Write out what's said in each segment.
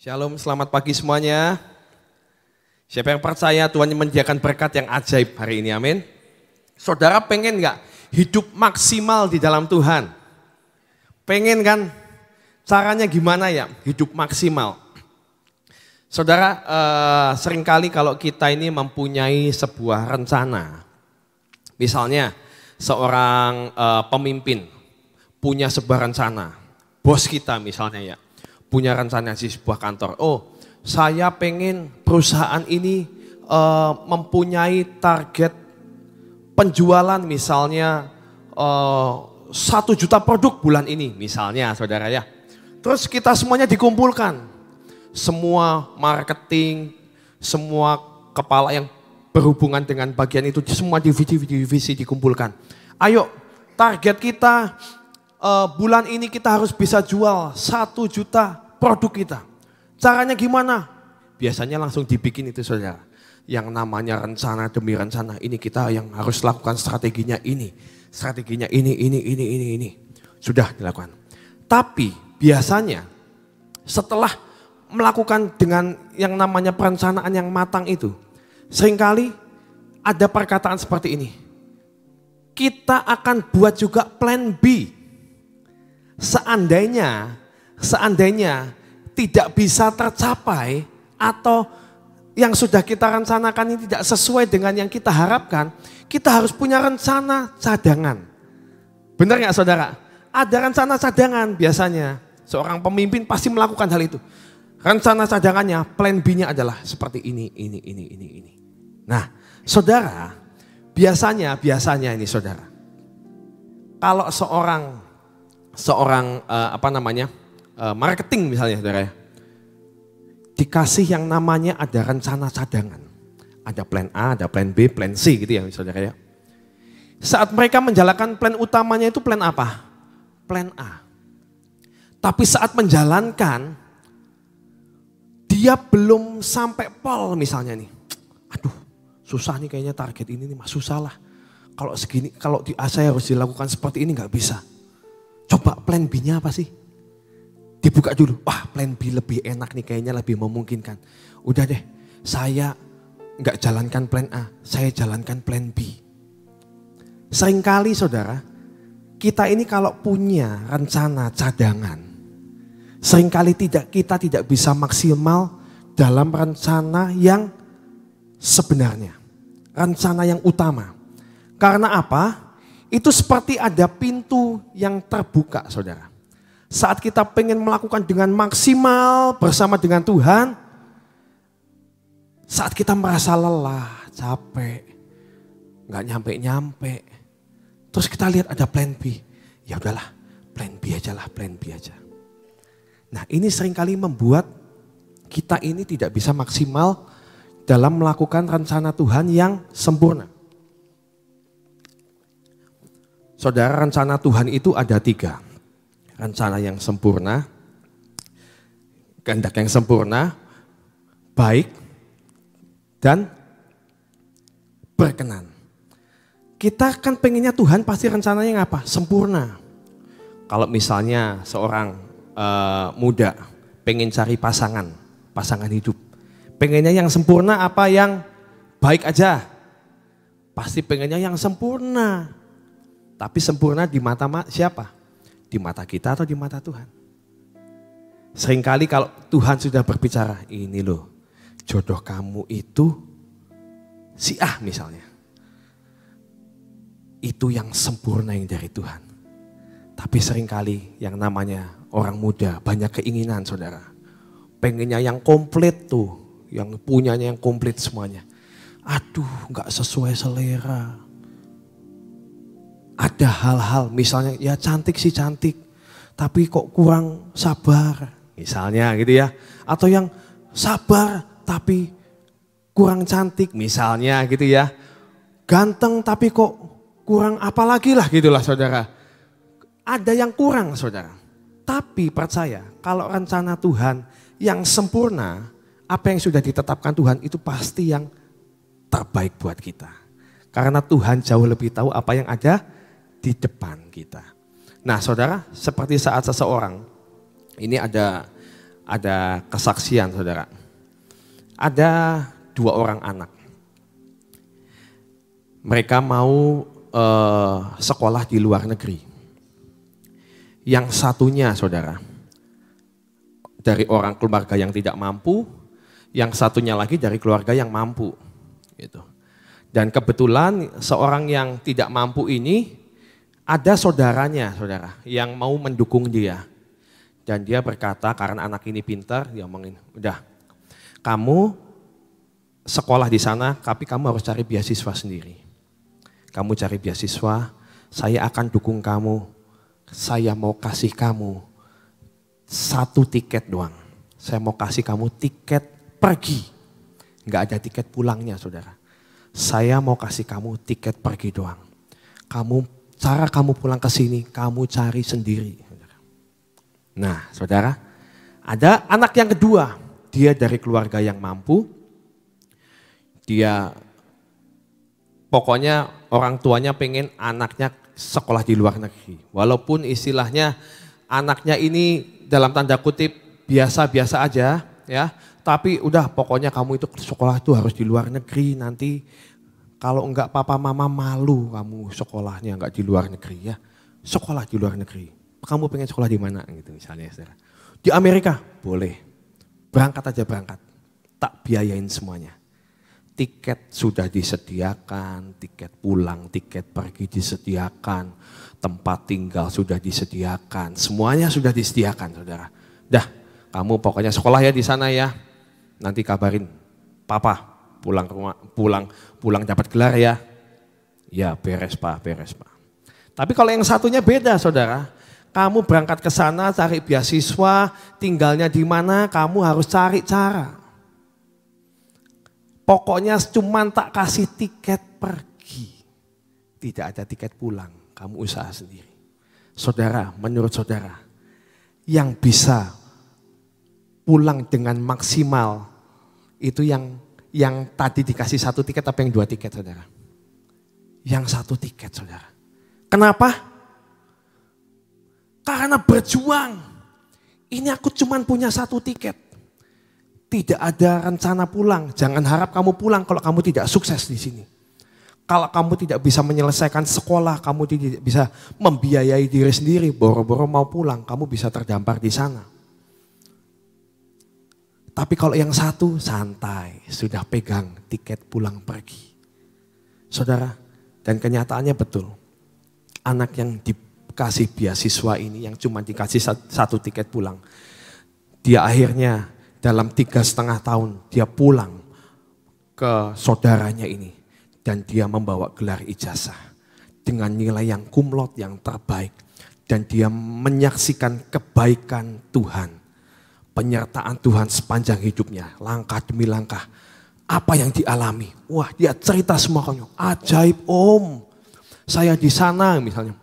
Shalom, selamat pagi semuanya. Siapa yang percaya Tuhan menyediakan berkat yang ajaib hari ini, amin. Saudara pengen gak hidup maksimal di dalam Tuhan? Pengen kan? Caranya gimana ya hidup maksimal? Saudara, seringkali kalau kita ini mempunyai sebuah rencana. Misalnya seorang pemimpin punya sebuah rencana. Bos kita misalnya ya. Punya rencana di sebuah kantor. Oh, saya pengen perusahaan ini mempunyai target penjualan misalnya 1 juta produk bulan ini misalnya saudara ya. Terus kita semuanya dikumpulkan. Semua marketing, semua kepala yang berhubungan dengan bagian itu, semua divisi dikumpulkan. Ayo target kita bulan ini kita harus bisa jual 1 juta produk kita. Caranya gimana? Biasanya langsung dibikin itu saudara. Yang namanya rencana demi rencana. Ini kita yang harus lakukan strateginya ini. Strateginya ini. Sudah dilakukan. Tapi biasanya setelah melakukan dengan yang namanya perencanaan yang matang itu. Seringkali ada perkataan seperti ini. Kita akan buat juga plan B. Seandainya tidak bisa tercapai atau yang sudah kita rencanakan ini tidak sesuai dengan yang kita harapkan, kita harus punya rencana cadangan. Benar nggak saudara? Ada rencana cadangan biasanya. Seorang pemimpin pasti melakukan hal itu. Rencana cadangannya, plan B-nya adalah seperti ini. Nah, saudara, biasanya ini saudara. Kalau seorang marketing misalnya saudara ya. Dikasih yang namanya ada rencana cadangan. Ada plan A, ada plan B, plan C gitu ya saudara ya. Saat mereka menjalankan plan utamanya itu plan apa? Plan A. Tapi saat menjalankan, dia belum sampai pol misalnya nih. Aduh susah nih kayaknya target ini nih, susah lah. Kalau segini, kalau saya harus dilakukan seperti ini gak bisa. Coba plan B-nya apa sih? Dibuka dulu, wah plan B lebih enak nih kayaknya lebih memungkinkan. Udah deh, saya nggak jalankan plan A, saya jalankan plan B. Seringkali saudara, kita ini kalau punya rencana cadangan, seringkali kita tidak bisa maksimal dalam rencana yang sebenarnya. Rencana yang utama. Karena apa? Itu seperti ada pintu yang terbuka saudara. Saat kita pengen melakukan dengan maksimal bersama dengan Tuhan, saat kita merasa lelah, capek, nggak nyampe, terus kita lihat ada plan B, ya udahlah, plan B aja. Nah ini seringkali membuat kita ini tidak bisa maksimal dalam melakukan rencana Tuhan yang sempurna. Saudara, rencana Tuhan itu ada 3. Rencana yang sempurna, kehendak yang sempurna, baik, dan berkenan. Kita kan pengennya Tuhan pasti rencananya yang apa? Sempurna. Kalau misalnya seorang muda pengen cari pasangan hidup. Pengennya yang sempurna apa yang baik aja? Pasti pengennya yang sempurna. Tapi sempurna di mata siapa? Di mata kita atau di mata Tuhan? Seringkali kalau Tuhan sudah berbicara, ini loh jodoh kamu itu si A misalnya. Itu yang sempurna yang dari Tuhan. Tapi seringkali yang namanya orang muda banyak keinginan saudara. Pengennya yang komplit tuh, yang punyanya yang komplit semuanya. Aduh gak sesuai selera. Ada hal-hal misalnya ya cantik sih cantik, tapi kok kurang sabar misalnya gitu ya. Atau yang sabar tapi kurang cantik misalnya gitu ya. Ganteng tapi kok kurang apa lagi lah gitulah saudara. Ada yang kurang saudara. Tapi percaya kalau rencana Tuhan yang sempurna, apa yang sudah ditetapkan Tuhan itu pasti yang terbaik buat kita. Karena Tuhan jauh lebih tahu apa yang ada di depan kita. Nah saudara, seperti saat seseorang, ini ada ada kesaksian saudara. Ada 2 orang anak. Mereka mau sekolah di luar negeri. Yang satunya saudara, dari orang keluarga yang tidak mampu, yang satunya lagi dari keluarga yang mampu. Gitu. Dan kebetulan seorang yang tidak mampu ini, ada saudaranya saudara, yang mau mendukung dia. Dan dia berkata karena anak ini pintar, dia ngomongin, udah kamu sekolah di sana, tapi kamu harus cari beasiswa sendiri. Kamu cari beasiswa, saya akan dukung kamu, saya mau kasih kamu 1 tiket doang. Saya mau kasih kamu tiket pergi, nggak ada tiket pulangnya saudara. Saya mau kasih kamu tiket pergi doang. Cara kamu pulang ke sini, kamu cari sendiri. Nah saudara, ada anak yang kedua, dia dari keluarga yang mampu, dia pokoknya orang tuanya pengen anaknya sekolah di luar negeri. Walaupun istilahnya anaknya ini dalam tanda kutip biasa-biasa aja ya, tapi udah pokoknya kamu itu sekolah itu harus di luar negeri, nanti kalau enggak papa mama malu kamu sekolahnya enggak di luar negeri ya. Sekolah di luar negeri. Kamu pengen sekolah di mana gitu misalnya saudara. Di Amerika boleh, berangkat aja berangkat, tak biayain semuanya. Tiket sudah disediakan, tiket pulang, tiket pergi disediakan, tempat tinggal sudah disediakan, semuanya sudah disediakan saudara. Dah, kamu pokoknya sekolah ya di sana ya, nanti kabarin papa pulang ke rumah, pulang dapat gelar ya. Ya beres pak. Tapi kalau yang satunya beda saudara. Kamu berangkat ke sana cari beasiswa, tinggalnya di mana, kamu harus cari cara. Pokoknya cuman tak kasih tiket pergi. Tidak ada tiket pulang, kamu usaha sendiri. Saudara, menurut saudara, yang bisa pulang dengan maksimal itu yang tadi dikasih 1 tiket apa yang 2 tiket saudara? Yang 1 tiket saudara. Kenapa? Karena berjuang, ini aku cuman punya 1 tiket. Tidak ada rencana pulang, jangan harap kamu pulang kalau kamu tidak sukses di sini. Kalau kamu tidak bisa menyelesaikan sekolah, kamu tidak bisa membiayai diri sendiri, boro-boro mau pulang, kamu bisa terdampar di sana. Tapi kalau yang satu santai, sudah pegang tiket pulang pergi. Saudara, dan kenyataannya betul, anak yang dikasih beasiswa ini yang cuma dikasih 1 tiket pulang. Dia akhirnya dalam 3,5 tahun dia pulang ke saudaranya ini. Dan dia membawa gelar ijazah dengan nilai yang kumlot yang terbaik. Dan dia menyaksikan kebaikan Tuhan. Penyertaan Tuhan sepanjang hidupnya, langkah demi langkah. Apa yang dialami? Wah, dia cerita semuanya. Ajaib om, saya di sana misalnya.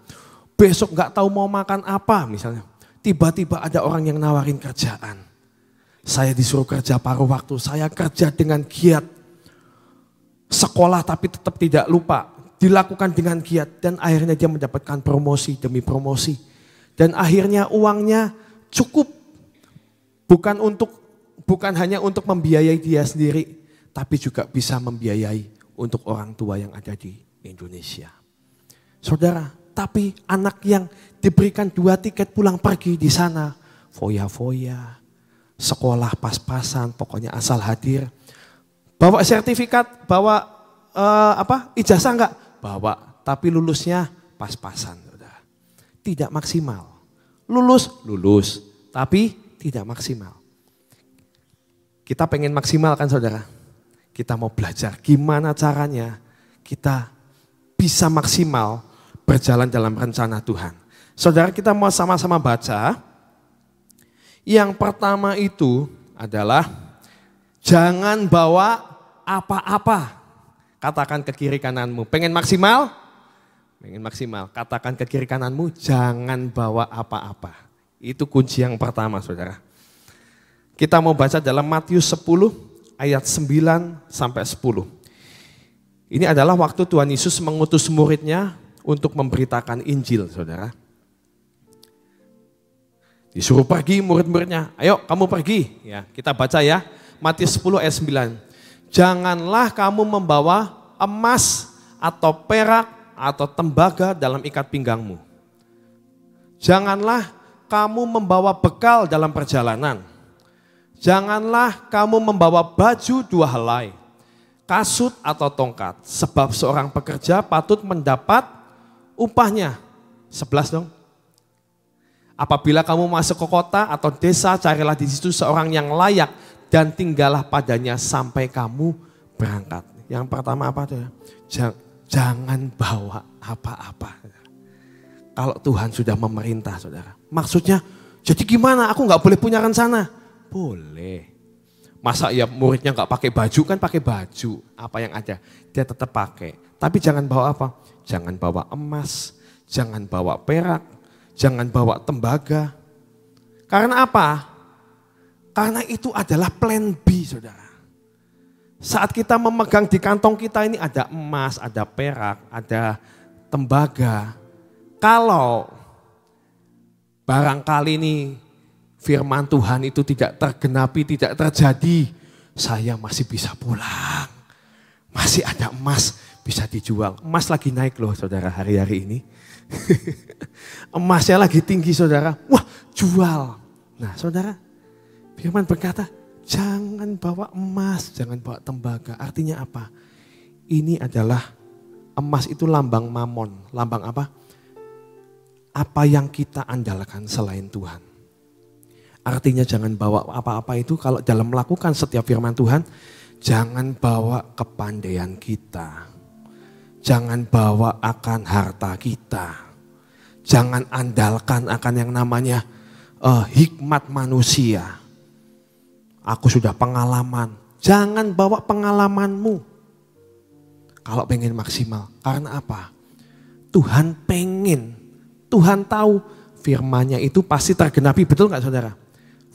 Besok gak tahu mau makan apa misalnya. Tiba-tiba ada orang yang nawarin kerjaan. Saya disuruh kerja paruh waktu, saya kerja dengan giat. Sekolah tapi tetap tidak lupa. Dilakukan dengan giat dan akhirnya dia mendapatkan promosi demi promosi. Dan akhirnya uangnya cukup. Bukan hanya untuk membiayai dia sendiri, tapi juga bisa membiayai untuk orang tua yang ada di Indonesia. Saudara, tapi anak yang diberikan 2 tiket pulang pergi di sana, foya-foya, sekolah pas-pasan, pokoknya asal hadir. Bawa sertifikat, bawa ijazah enggak? Bawa, tapi lulusnya pas-pasan. Saudara. Tidak maksimal. Lulus, tapi tidak maksimal. Kita pengen maksimal kan saudara? Kita mau belajar gimana caranya kita bisa maksimal berjalan dalam rencana Tuhan. Saudara, kita mau sama-sama baca. Yang pertama itu adalah jangan bawa apa-apa. Katakan ke kiri kananmu, pengen maksimal? Pengen maksimal, katakan ke kiri kananmu, jangan bawa apa-apa. Itu kunci yang pertama saudara. Kita mau baca dalam Matius 10 ayat 9 sampai 10. Ini adalah waktu Tuhan Yesus mengutus muridnya untuk memberitakan Injil saudara. Disuruh pergi murid-muridnya, ayo kamu pergi. Ya, kita baca ya, Matius 10 ayat 9. Janganlah kamu membawa emas atau perak atau tembaga dalam ikat pinggangmu. Janganlah kamu membawa bekal dalam perjalanan. Janganlah kamu membawa baju 2 helai, kasut atau tongkat. Sebab seorang pekerja patut mendapat upahnya. 11 dong. Apabila kamu masuk ke kota atau desa, carilah di situ seorang yang layak dan tinggallah padanya sampai kamu berangkat. Yang pertama apa tuh? Jangan bawa apa-apa. Kalau Tuhan sudah memerintah, saudara. Maksudnya, jadi gimana? Aku nggak boleh punya rencana. Boleh. Masa ya muridnya nggak pakai baju, kan pakai baju. Apa yang ada, dia tetap pakai. Tapi jangan bawa apa? Jangan bawa emas, jangan bawa perak, jangan bawa tembaga. Karena apa? Karena itu adalah plan B, saudara. Saat kita memegang di kantong kita ini ada emas, ada perak, ada tembaga. Kalau barangkali nih firman Tuhan itu tidak tergenapi, tidak terjadi, saya masih bisa pulang. Masih ada emas bisa dijual. Emas lagi naik loh saudara hari-hari ini. Emasnya lagi tinggi saudara. Wah jual. Nah saudara, firman berkata jangan bawa emas, jangan bawa tembaga. Artinya apa? Ini adalah emas itu lambang mamon. Lambang apa? Apa yang kita andalkan selain Tuhan. Artinya jangan bawa apa-apa itu kalau dalam melakukan setiap firman Tuhan. Jangan bawa kepandaian kita. Jangan bawa akan harta kita. Jangan andalkan akan yang namanya hikmat manusia. Aku sudah pengalaman. Jangan bawa pengalamanmu. Kalau pengen maksimal. Karena apa? Tuhan pengen. Tuhan tahu firman-Nya itu pasti tergenapi. Betul gak saudara?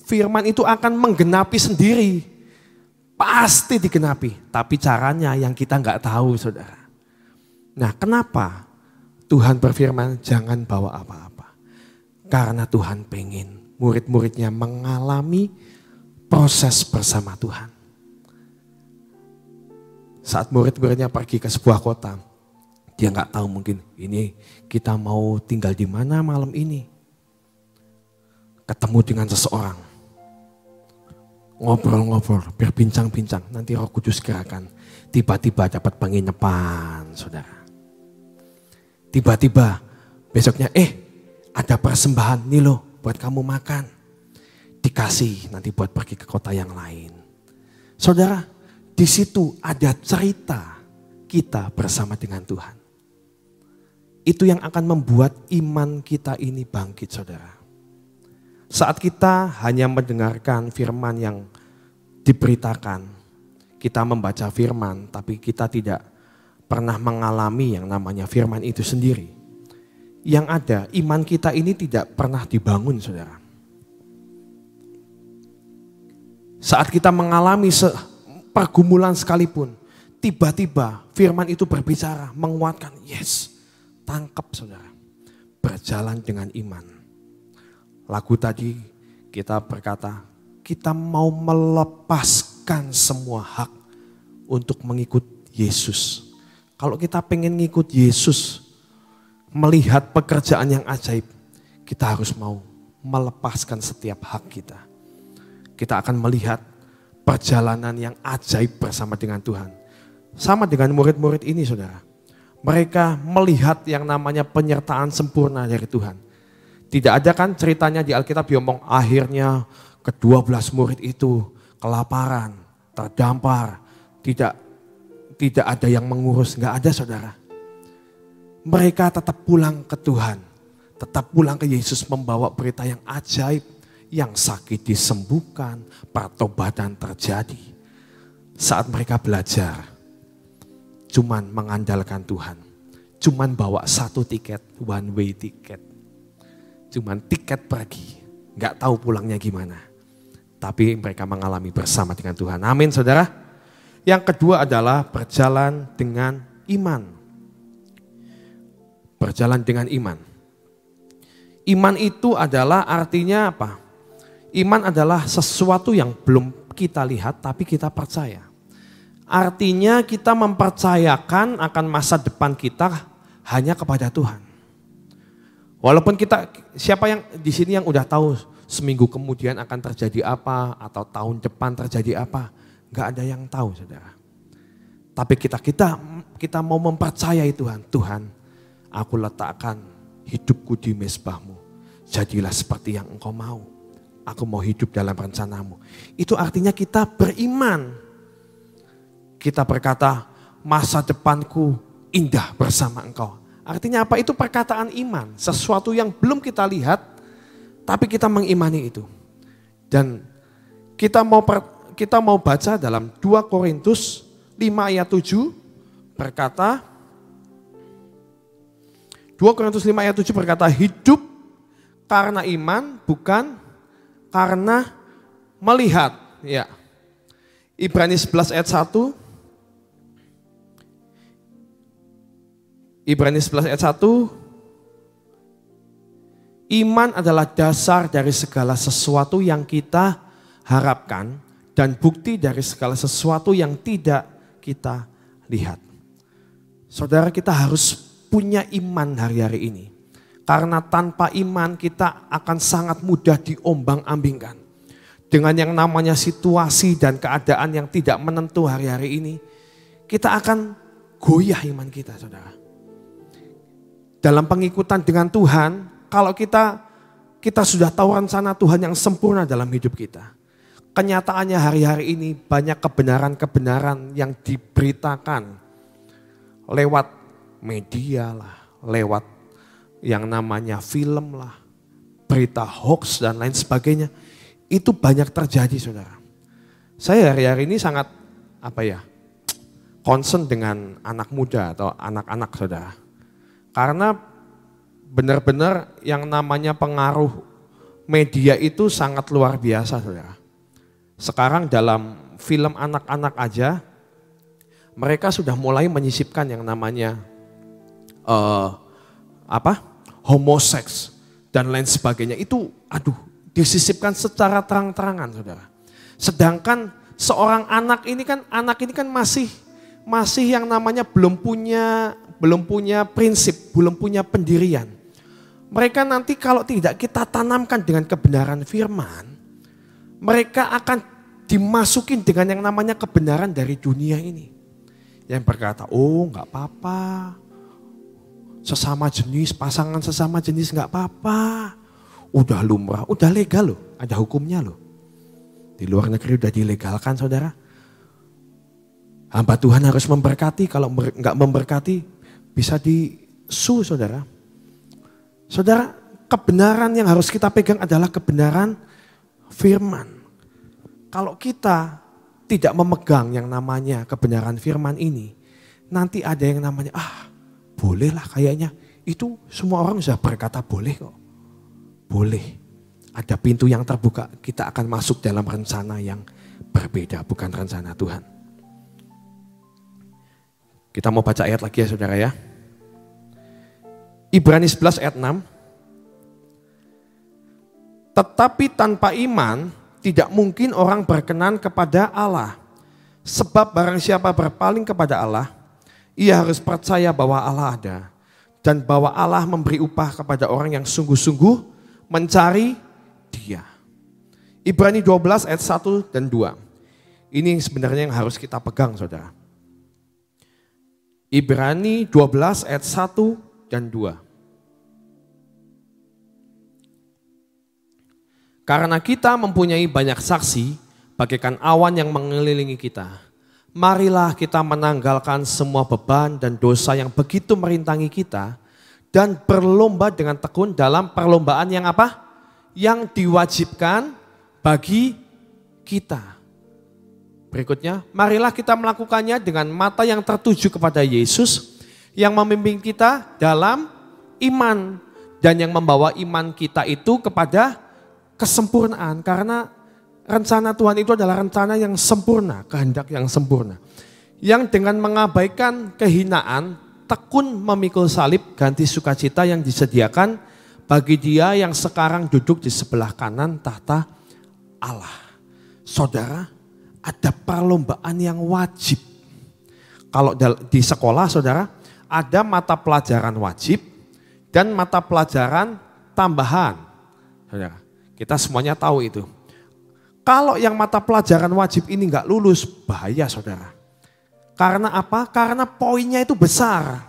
Firman itu akan menggenapi sendiri. Pasti digenapi. Tapi caranya yang kita gak tahu saudara. Nah kenapa Tuhan berfirman jangan bawa apa-apa. Karena Tuhan pengen murid-muridnya mengalami proses bersama Tuhan. Saat murid-muridnya pergi ke sebuah kota. Dia gak tahu mungkin ini kita mau tinggal di mana malam ini. Ketemu dengan seseorang. Ngobrol-ngobrol, berbincang-bincang. Nanti Roh Kudus gerakan. Tiba-tiba dapat penginapan, saudara. Tiba-tiba besoknya, ada persembahan nih loh buat kamu makan. Dikasih nanti buat pergi ke kota yang lain. Saudara, di situ ada cerita kita bersama dengan Tuhan. Itu yang akan membuat iman kita ini bangkit, saudara. Saat kita hanya mendengarkan firman yang diberitakan, kita membaca firman tapi kita tidak pernah mengalami yang namanya firman itu sendiri. Yang ada iman kita ini tidak pernah dibangun saudara. Saat kita mengalami pergumulan sekalipun, tiba-tiba firman itu berbicara, menguatkan, yes, tangkap saudara, berjalan dengan iman. Lagu tadi kita berkata, kita mau melepaskan semua hak untuk mengikut Yesus. Kalau kita pengen ngikut Yesus, melihat pekerjaan yang ajaib, kita harus mau melepaskan setiap hak kita. Kita akan melihat perjalanan yang ajaib bersama dengan Tuhan. Sama dengan murid-murid ini saudara. Mereka melihat yang namanya penyertaan sempurna dari Tuhan. Tidak ada kan ceritanya di Alkitab diomong akhirnya ke-12 murid itu kelaparan, terdampar, tidak ada yang mengurus, nggak ada saudara. Mereka tetap pulang ke Tuhan, tetap pulang ke Yesus membawa berita yang ajaib, yang sakit disembuhkan, pertobatan terjadi. Saat mereka belajar, cuman mengandalkan Tuhan, cuman bawa satu tiket, one way tiket. Cuman tiket pergi, nggak tahu pulangnya gimana. Tapi mereka mengalami bersama dengan Tuhan. Amin saudara. Yang kedua adalah berjalan dengan iman. Berjalan dengan iman. Iman itu adalah artinya apa? Iman adalah sesuatu yang belum kita lihat tapi kita percaya. Artinya kita mempercayakan akan masa depan kita hanya kepada Tuhan. Walaupun siapa yang di sini yang udah tahu seminggu kemudian akan terjadi apa atau tahun depan terjadi apa, nggak ada yang tahu, saudara. Tapi kita mau mempercayai Tuhan. Tuhan, aku letakkan hidupku di mezbahmu. Jadilah seperti yang Engkau mau. Aku mau hidup dalam rencanamu. Itu artinya kita beriman. Kita berkata, masa depanku indah bersama Engkau. Artinya apa? Itu perkataan iman. Sesuatu yang belum kita lihat, tapi kita mengimani itu. Dan kita mau baca dalam 2 Korintus 5 ayat 7 berkata, 2 Korintus 5 ayat 7 berkata, hidup karena iman bukan karena melihat. Ya. Ibrani 11 ayat 1. Ibrani 11 ayat 1. Iman adalah dasar dari segala sesuatu yang kita harapkan dan bukti dari segala sesuatu yang tidak kita lihat. Saudara, kita harus punya iman hari-hari ini. Karena tanpa iman kita akan sangat mudah diombang-ambingkan. Dengan yang namanya situasi dan keadaan yang tidak menentu hari-hari ini, kita akan goyah iman kita, saudara. Dalam pengikutan dengan Tuhan, kalau kita sudah tahu rencana Tuhan yang sempurna dalam hidup kita. Kenyataannya hari-hari ini banyak kebenaran-kebenaran yang diberitakan lewat media lah, lewat yang namanya film lah, berita hoax dan lain sebagainya. Itu banyak terjadi, saudara. Saya hari-hari ini sangat concern dengan anak muda atau anak-anak, saudara. Karena benar-benar yang namanya pengaruh media itu sangat luar biasa, saudara. Sekarang dalam film anak-anak aja, mereka sudah mulai menyisipkan yang namanya homoseks dan lain sebagainya. Itu disisipkan secara terang-terangan, saudara. Sedangkan seorang anak ini kan masih yang namanya belum punya prinsip, belum punya pendirian. Mereka nanti kalau tidak kita tanamkan dengan kebenaran firman, mereka akan dimasukin dengan yang namanya kebenaran dari dunia ini. Yang berkata, oh nggak apa-apa, pasangan sesama jenis nggak apa-apa. Udah lumrah, udah legal loh, ada hukumnya loh. Di luar negeri udah dilegalkan, saudara. Hamba Tuhan harus memberkati, kalau nggak memberkati bisa disu, saudara. Saudara, kebenaran yang harus kita pegang adalah kebenaran firman. Kalau kita tidak memegang yang namanya kebenaran firman ini, nanti ada yang namanya, bolehlah kayaknya. Itu semua orang sudah berkata boleh kok. Boleh. Ada pintu yang terbuka, kita akan masuk dalam rencana yang berbeda, bukan rencana Tuhan. Kita mau baca ayat lagi ya, saudara ya. Ibrani 11 ayat 6. Tetapi tanpa iman tidak mungkin orang berkenan kepada Allah. Sebab barang siapa berpaling kepada Allah, ia harus percaya bahwa Allah ada. Dan bahwa Allah memberi upah kepada orang yang sungguh-sungguh mencari Dia. Ibrani 12 ayat 1 dan 2. Ini yang sebenarnya yang harus kita pegang, saudara. Ibrani 12 ayat 1 dan 2. Karena kita mempunyai banyak saksi, bagaikan awan yang mengelilingi kita. Marilah kita menanggalkan semua beban dan dosa yang begitu merintangi kita. Dan berlomba dengan tekun dalam perlombaan yang apa? Yang diwajibkan bagi kita. Berikutnya, marilah kita melakukannya dengan mata yang tertuju kepada Yesus. Yang memimpin kita dalam iman. Dan yang membawa iman kita itu kepada kesempurnaan. Karena rencana Tuhan itu adalah rencana yang sempurna, kehendak yang sempurna. Yang dengan mengabaikan kehinaan, tekun memikul salib, ganti sukacita yang disediakan bagi dia yang sekarang duduk di sebelah kanan tahta Allah. Saudara, ada perlombaan yang wajib. Kalau di sekolah saudara, ada mata pelajaran wajib dan mata pelajaran tambahan. Saudara, kita semuanya tahu itu. Kalau yang mata pelajaran wajib ini enggak lulus, bahaya saudara. Karena apa? Karena poinnya itu besar.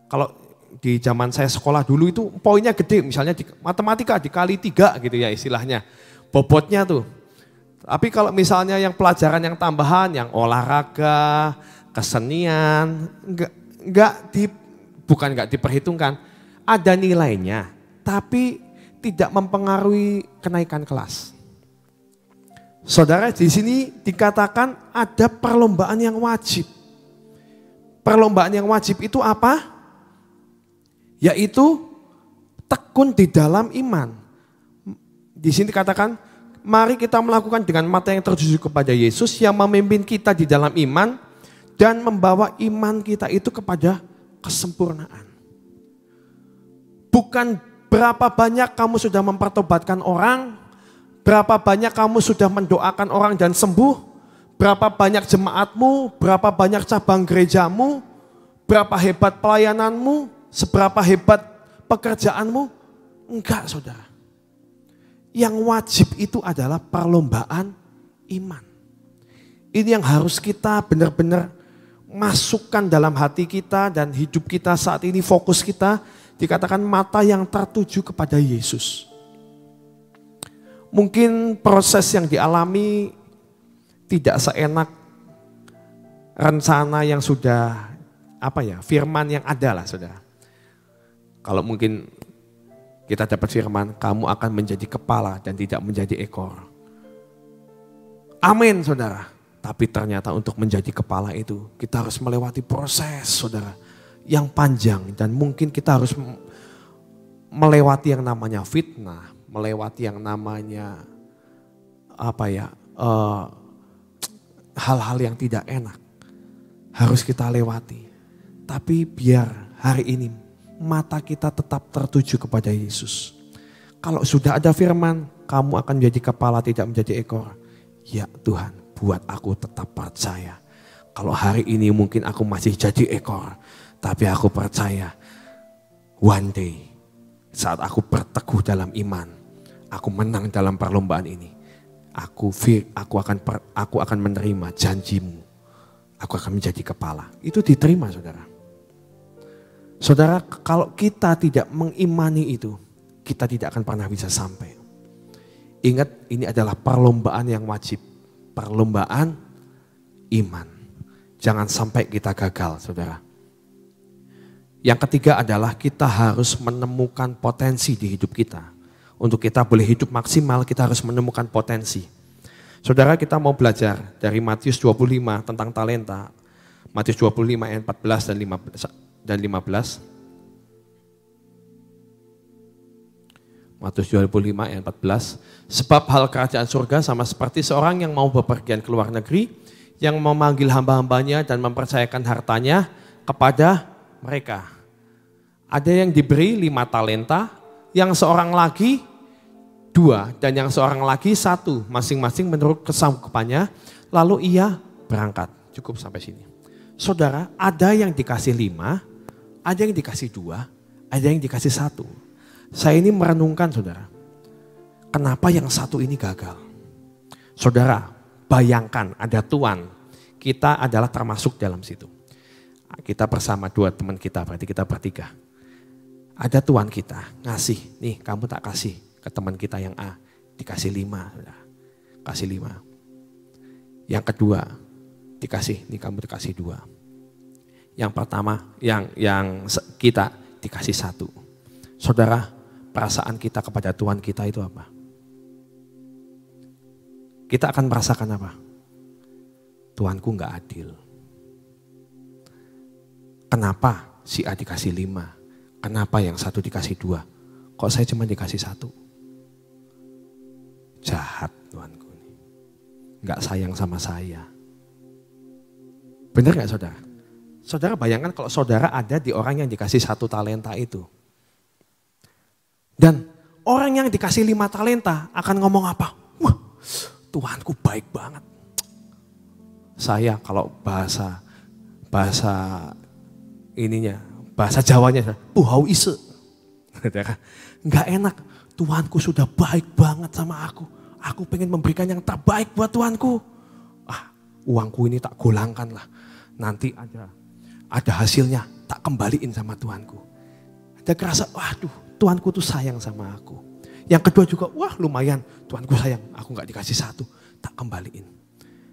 Kalau di zaman saya sekolah dulu itu poinnya gede, misalnya di matematika dikali 3 gitu ya istilahnya. Bobotnya tuh. Tapi kalau misalnya yang pelajaran yang tambahan, yang olahraga, kesenian, bukan enggak diperhitungkan. Ada nilainya, tapi tidak mempengaruhi kenaikan kelas. Saudara, di sini dikatakan ada perlombaan yang wajib. Perlombaan yang wajib itu apa? Yaitu tekun di dalam iman. Di sini dikatakan, mari kita melakukan dengan mata yang tertuju kepada Yesus yang memimpin kita di dalam iman dan membawa iman kita itu kepada kesempurnaan. Bukan berapa banyak kamu sudah mempertobatkan orang, berapa banyak kamu sudah mendoakan orang dan sembuh, berapa banyak jemaatmu, berapa banyak cabang gerejamu, berapa hebat pelayananmu, seberapa hebat pekerjaanmu. Enggak saudara. Yang wajib itu adalah perlombaan iman. Ini yang harus kita benar-benar masukkan dalam hati kita dan hidup kita saat ini, fokus kita. Dikatakan mata yang tertuju kepada Yesus. Mungkin proses yang dialami tidak seenak rencana yang sudah, firman yang ada lah saudara. Kalau mungkin kita dapat firman, kamu akan menjadi kepala dan tidak menjadi ekor. Amin saudara. Tapi ternyata untuk menjadi kepala itu kita harus melewati proses saudara yang panjang. Dan mungkin kita harus melewati yang namanya fitnah. Melewati yang namanya hal-hal yang tidak enak. Harus kita lewati. Tapi biar hari ini mata kita tetap tertuju kepada Yesus. Kalau sudah ada firman, kamu akan menjadi kepala tidak menjadi ekor. Ya Tuhan, buat aku tetap percaya. Kalau hari ini mungkin aku masih jadi ekor, tapi aku percaya one day saat aku berteguh dalam iman, aku menang dalam perlombaan ini. Aku akan menerima janjimu. Aku akan menjadi kepala. Itu diterima saudara. Saudara, kalau kita tidak mengimani itu, kita tidak akan pernah bisa sampai. Ingat, ini adalah perlombaan yang wajib. Perlombaan iman. Jangan sampai kita gagal saudara. Yang ketiga adalah kita harus menemukan potensi di hidup kita. Untuk kita boleh hidup maksimal, kita harus menemukan potensi. Saudara, kita mau belajar dari Matius 25 tentang talenta. Matius 25 ayat 14 dan 15. Matius 25 ayat 14. Sebab hal kerajaan surga sama seperti seorang yang mau bepergian ke luar negeri, yang memanggil hamba-hambanya dan mempercayakan hartanya kepada mereka. Ada yang diberi 5 talenta, yang seorang lagi 2 dan yang seorang lagi 1, masing-masing menurut kesanggupannya, lalu ia berangkat. Cukup sampai sini. Saudara, ada yang dikasih 5, ada yang dikasih 2, ada yang dikasih 1. Saya ini merenungkan saudara, kenapa yang 1 ini gagal? Saudara, bayangkan ada tuan, kita adalah termasuk dalam situ. Kita bersama 2 teman kita, berarti kita bertiga. Ada tuan kita ngasih, nih kamu tak kasih ke teman kita yang A, dikasih 5, saudara. Kasih 5. Yang kedua dikasih, nih kamu dikasih 2. Yang pertama, yang kita dikasih 1. Saudara, perasaan kita kepada Tuhan kita itu apa? Kita akan merasakan apa? Tuhanku gak adil. Kenapa si A dikasih 5? Kenapa yang 1 dikasih 2? Kok saya cuma dikasih 1? Jahat Tuhanku. Gak sayang sama saya. Benar gak saudara? Saudara bayangkan kalau saudara ada di orang yang dikasih 1 talenta itu. Dan orang yang dikasih 5 talenta akan ngomong apa? Wah, Tuhanku baik banget. Saya kalau bahasa ininya, bahasa Jawanya, puhau ise. Enggak enak, Tuhanku sudah baik banget sama aku. Aku pengen memberikan yang terbaik buat Tuhanku. Uangku ini tak golangkan lah. Nanti ada hasilnya, tak kembaliin sama Tuhanku. Ada kerasa, waduh, Tuhanku tuh sayang sama aku. Yang kedua juga, wah lumayan, Tuhanku sayang, aku gak dikasih 1, tak kembaliin.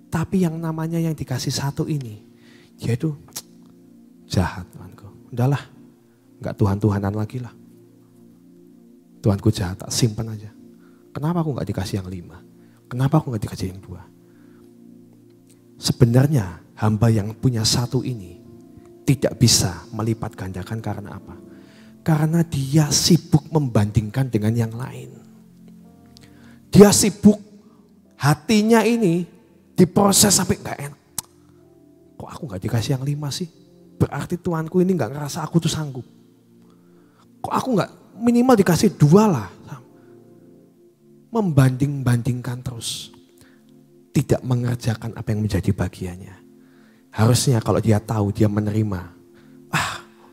Tapi yang namanya yang dikasih 1 ini, dia itu jahat Tuhanku. Udahlah, gak Tuhan-Tuhanan lagi lah. Tuhanku jahat, tak simpan aja. Kenapa aku gak dikasih yang 5? Kenapa aku gak dikasih yang 2? Sebenarnya hamba yang punya 1 ini tidak bisa melipat gandakan karena apa? Karena dia sibuk membandingkan dengan yang lain. Dia sibuk, hatinya ini diproses sampai gak enak. Kok aku gak dikasih yang 5 sih? Berarti Tuhanku ini gak ngerasa aku tuh sanggup. Kok aku gak minimal dikasih 2 lah. Membanding-bandingkan terus. Tidak mengerjakan apa yang menjadi bagiannya. Harusnya kalau dia tahu, dia menerima.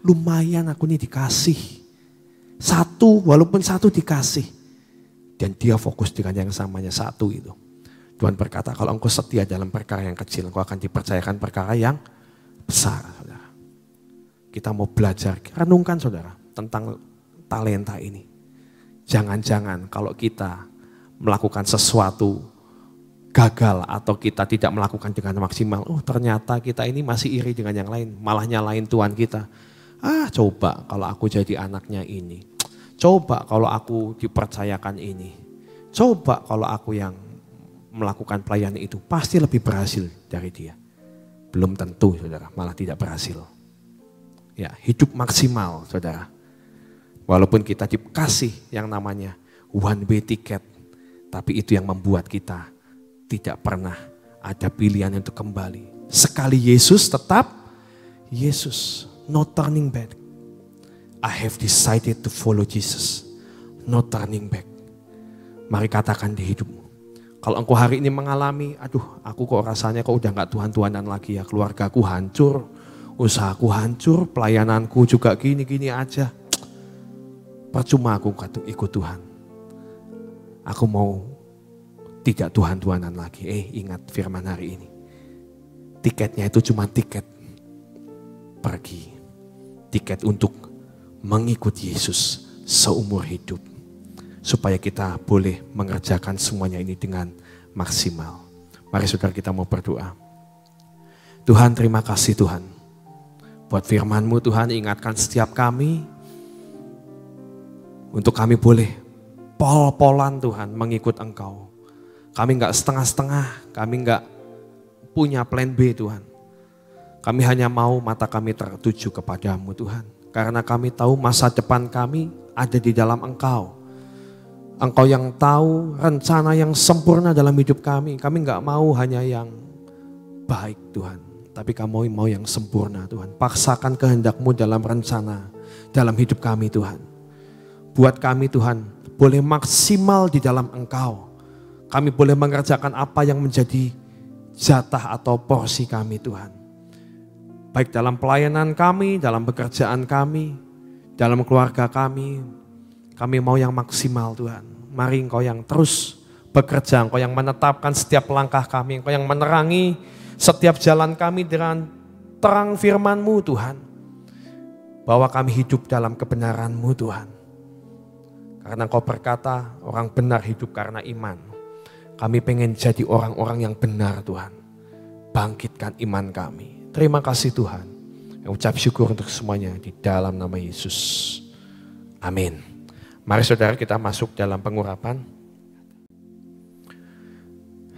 Lumayan aku nih dikasih. 1, walaupun 1 dikasih. Dan dia fokus dengan yang samanya 1 itu. Tuhan berkata, kalau engkau setia dalam perkara yang kecil, engkau akan dipercayakan perkara yang besar. Saudara. Kita mau belajar, renungkan saudara, tentang talenta ini. Jangan-jangan kalau kita melakukan sesuatu gagal atau kita tidak melakukan dengan maksimal, ternyata kita ini masih iri dengan yang lain, malah nyalain Tuhan kita. Coba kalau aku jadi anaknya ini, coba kalau aku dipercayakan ini, coba kalau aku yang melakukan pelayanan itu, pasti lebih berhasil dari dia. Belum tentu saudara, malah tidak berhasil. Ya, hidup maksimal saudara. Walaupun kita dikasih yang namanya one way ticket, tapi itu yang membuat kita tidak pernah ada pilihan untuk kembali. Sekali Yesus tetap Yesus. No turning back. I have decided to follow Jesus. No turning back. Mari katakan di hidupmu. Kalau engkau hari ini mengalami, aku kok rasanya kok udah gak Tuhan-Tuhanan lagi ya. Keluargaku hancur, usahaku hancur, pelayananku juga gini-gini aja. Percuma aku ikut Tuhan. Aku mau tidak Tuhan-Tuhanan lagi. Ingat firman hari ini. Tiketnya itu cuma tiket pergi. Tiket untuk mengikuti Yesus seumur hidup. Supaya kita boleh mengerjakan semuanya ini dengan maksimal. Mari saudara kita mau berdoa. Tuhan, terima kasih Tuhan. Buat firman-Mu Tuhan, ingatkan setiap kami. Untuk kami boleh pol-polan Tuhan mengikut Engkau. Kami enggak setengah-setengah, kami enggak punya plan B Tuhan. Kami hanya mau mata kami tertuju kepadamu Tuhan. Karena kami tahu masa depan kami ada di dalam Engkau. Engkau yang tahu rencana yang sempurna dalam hidup kami. Kami enggak mau hanya yang baik Tuhan. Tapi kami mau yang sempurna Tuhan. Paksakan kehendak-Mu dalam rencana, dalam hidup kami Tuhan. Buat kami Tuhan, boleh maksimal di dalam Engkau. Kami boleh mengerjakan apa yang menjadi jatah atau porsi kami Tuhan. Baik dalam pelayanan kami, dalam pekerjaan kami, dalam keluarga kami mau yang maksimal Tuhan. Mari Engkau yang terus bekerja, Engkau yang menetapkan setiap langkah kami, Engkau yang menerangi setiap jalan kami dengan terang firman-Mu Tuhan. Bahwa kami hidup dalam kebenaran-Mu Tuhan. Karena Engkau berkata orang benar hidup karena iman. Kami pengen jadi orang-orang yang benar Tuhan. Bangkitkan iman kami. Terima kasih Tuhan. Ucap syukur untuk semuanya di dalam nama Yesus. Amin. Mari saudara kita masuk dalam pengurapan.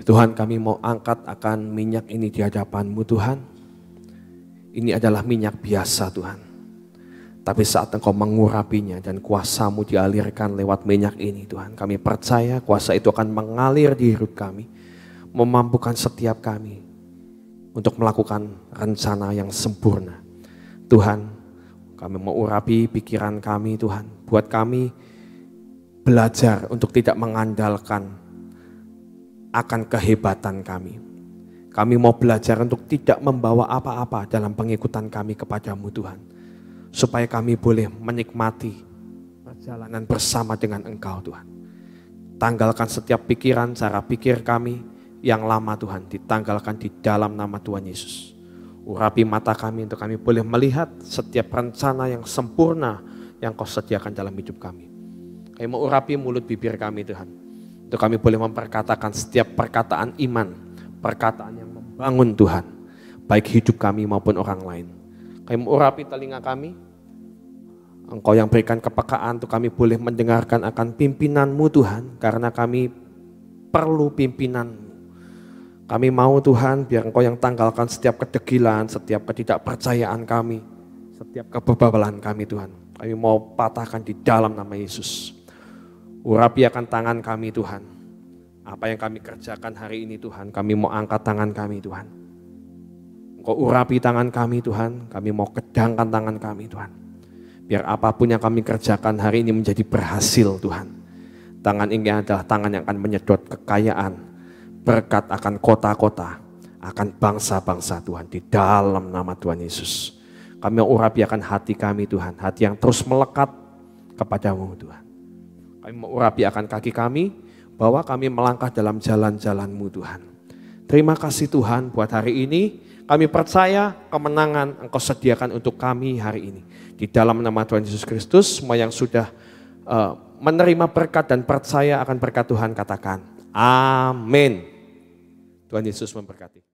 Tuhan, kami mau angkat akan minyak ini di hadapan-Mu Tuhan. Ini adalah minyak biasa Tuhan. Tapi saat Engkau mengurapinya dan kuasa-Mu dialirkan lewat minyak ini Tuhan. Kami percaya kuasa itu akan mengalir di hidup kami. Memampukan setiap kami untuk melakukan rencana yang sempurna. Tuhan, kami mau urapi pikiran kami Tuhan. Buat kami belajar untuk tidak mengandalkan akan kehebatan kami. Kami mau belajar untuk tidak membawa apa-apa dalam pengikutan kami kepadamu Tuhan. Supaya kami boleh menikmati perjalanan bersama dengan Engkau Tuhan. Tanggalkan setiap pikiran, cara pikir kami yang lama Tuhan. Ditanggalkan di dalam nama Tuhan Yesus. Urapi mata kami untuk kami boleh melihat setiap rencana yang sempurna yang Kau sediakan dalam hidup kami. Kami mau urapi mulut bibir kami Tuhan. Untuk kami boleh memperkatakan setiap perkataan iman. Perkataan yang membangun Tuhan. Baik hidup kami maupun orang lain. Kami mau urapi telinga kami. Engkau yang berikan kepekaan untuk kami boleh mendengarkan akan pimpinan-Mu Tuhan. Karena kami perlu pimpinan-Mu. Kami mau Tuhan biar Engkau yang tanggalkan setiap kedegilan, setiap ketidakpercayaan kami. Setiap kebebalan kami Tuhan. Kami mau patahkan di dalam nama Yesus. Urapi akan tangan kami Tuhan. Apa yang kami kerjakan hari ini Tuhan, kami mau angkat tangan kami Tuhan. Engkau urapi tangan kami Tuhan, kami mau kedangkan tangan kami Tuhan. Biar apapun yang kami kerjakan hari ini menjadi berhasil Tuhan. Tangan ini adalah tangan yang akan menyedot kekayaan, berkat akan kota-kota, akan bangsa-bangsa Tuhan di dalam nama Tuhan Yesus. Kami mau urapi akan hati kami Tuhan, hati yang terus melekat kepadamu Tuhan. Kami mau urapi akan kaki kami, bahwa kami melangkah dalam jalan-jalan-Mu Tuhan. Terima kasih Tuhan buat hari ini. Kami percaya kemenangan Engkau sediakan untuk kami hari ini. Di dalam nama Tuhan Yesus Kristus, semua yang sudah menerima berkat dan percaya akan berkat Tuhan katakan, amin. Tuhan Yesus memberkati.